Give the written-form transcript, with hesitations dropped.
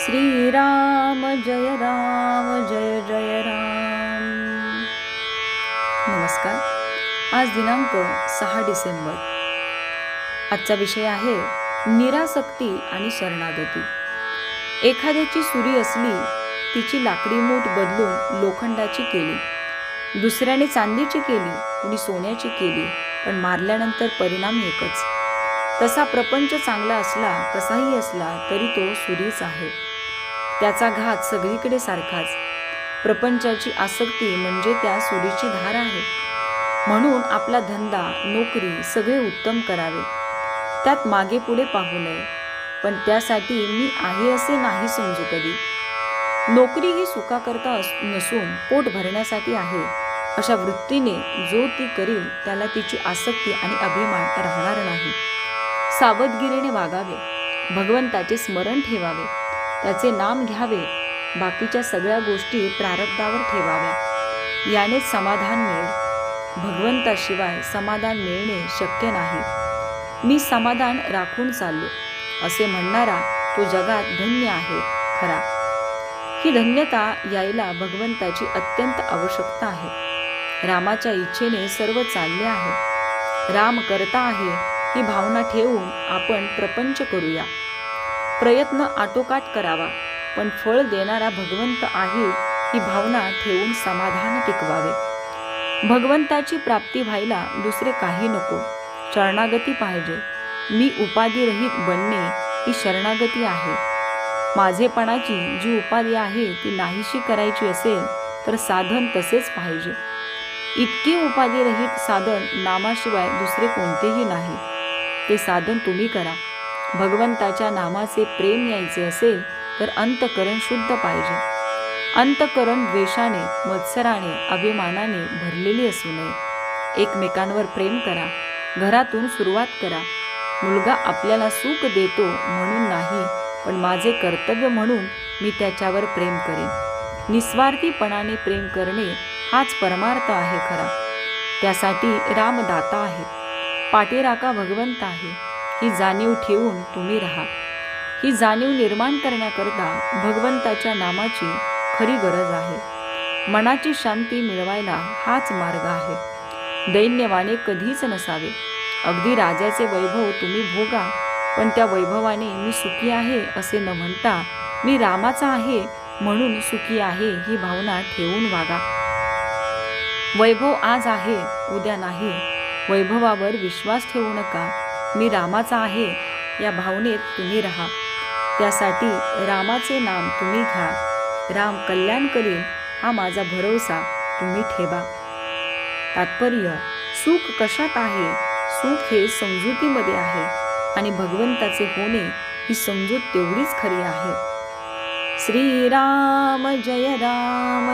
श्रीराम जय राम जय जय राम। नमस्कार। आज दिनांक 6 डिसेंबर। आजचा विषय आहे निरासक्ती आणि शरणागती। एखाद्याची सुरी असली, तिची लाकडी मूठ बदलून लोखंडाची केली, दुसऱ्याने चांदीची केली, कुणी सोन्याची केली, पण मारल्यानंतर परिणाम एकच। तसा प्रपंच चांगला असला, कसाही असला तरी तो सुरीच आहे। त्याचा घात सगळीकडे सारखाच। प्रपंचाची आसक्ती म्हणजे त्या सुरीची धार आहे। म्हणून आपला धंदा, नोकरी सगळे उत्तम करावे, त्यात मागे पुढे पाहू नये। पण त्यासाठी मी आहे असे नाही समजू कधी। नोकरी ही सुखाकरता नसून पोट भरण्यासाठी आहे, अशा वृत्तीने जो ती करील त्याला तिची आसक्ती आणि अभिमान राहणार नाही। सावधगिरीने वागावे, भगवंताचे स्मरण ठेवावे, त्याचे नाम घ्यावे, बाकीच्या सगळ्या गोष्टी प्रारब्धावर ठेवाव्या, यानेच समाधान मिळेल। भगवंताशिवाय समाधान मिळणे शक्य नाही। मी समाधान राखून चाललो असे म्हणणारा तो जगात धन्य आहे खरा। ही धन्यता यायला भगवंताची अत्यंत आवश्यकता आहे। रामाच्या इच्छेने सर्व चालले आहे। राम करता आहे ही भावना ठेवून आपण प्रपंच करूया। प्रयत्न आटोकाट करावा, पण फळ देणारा भगवंत आहे ही भावना ठेवून समाधान टिकवावे। भगवंताची प्राप्ती व्हायला दुसरे काही नको, शरणागती पाहिजे। मी उपाधिरहित बनणे ही शरणागती आहे। माझेपणाची जी उपाधी आहे ती नाहीशी करायची असेल तर साधन तसेच पाहिजे। इतकी उपाधिरहित साधन नामाशिवाय दुसरे कोणतेही नाही। ते साधन तुम्ही करा। भगवंताच्या नामाचे प्रेम यायचे असेल तर अंतःकरण शुद्ध पाहिजे। अंतःकरण द्वेषाने, मत्सराने, अभिमानाने भरलेली असू नये। एकमेकांवर प्रेम करा, घरातून सुरुवात करा। मुलगा आपल्याला सुख देतो म्हणून नाही, पण माझे कर्तव्य म्हणून मी त्याच्यावर प्रेम करेन। निस्वार्थीपणाने प्रेम करणे हाच परमार्थ आहे खरा। त्यासाठी राम दाता आहे, पाठीराखा भगवंत आहे, ही जाणीव ठेवून तुम्ही राहा। ही जाणीव निर्माण करण्याकरता भगवंताच्या नामाची खरी गरज आहे। मनाची शांती मिळवायला हाच मार्ग आहे। दैन्यवाने कधीच नसावे। अगदी राजाचे वैभव तुम्ही भोगा, पण त्या वैभवाने मी सुखी आहे असे न म्हणता मी रामाचा आहे म्हणून सुखी आहे ही भावना ठेवून वागा। वैभव आज आहे, उद्या नाही। वैभवावर विश्वास ठेवू नका। मी रामाचा आहे या भावनेत तुम्ही राहा। त्यासाठी रामाचे नाम तुम्ही घ्या। राम कल्याण करील हा माझा भरोसा तुम्ही ठेवा। तात्पर्य: सुख कशात आहे? सुख हे समजुतीमध्ये आहे आणि भगवंताचे होणे ही समजूत तेवढीच खरी आहे। श्रीराम जय जय राम।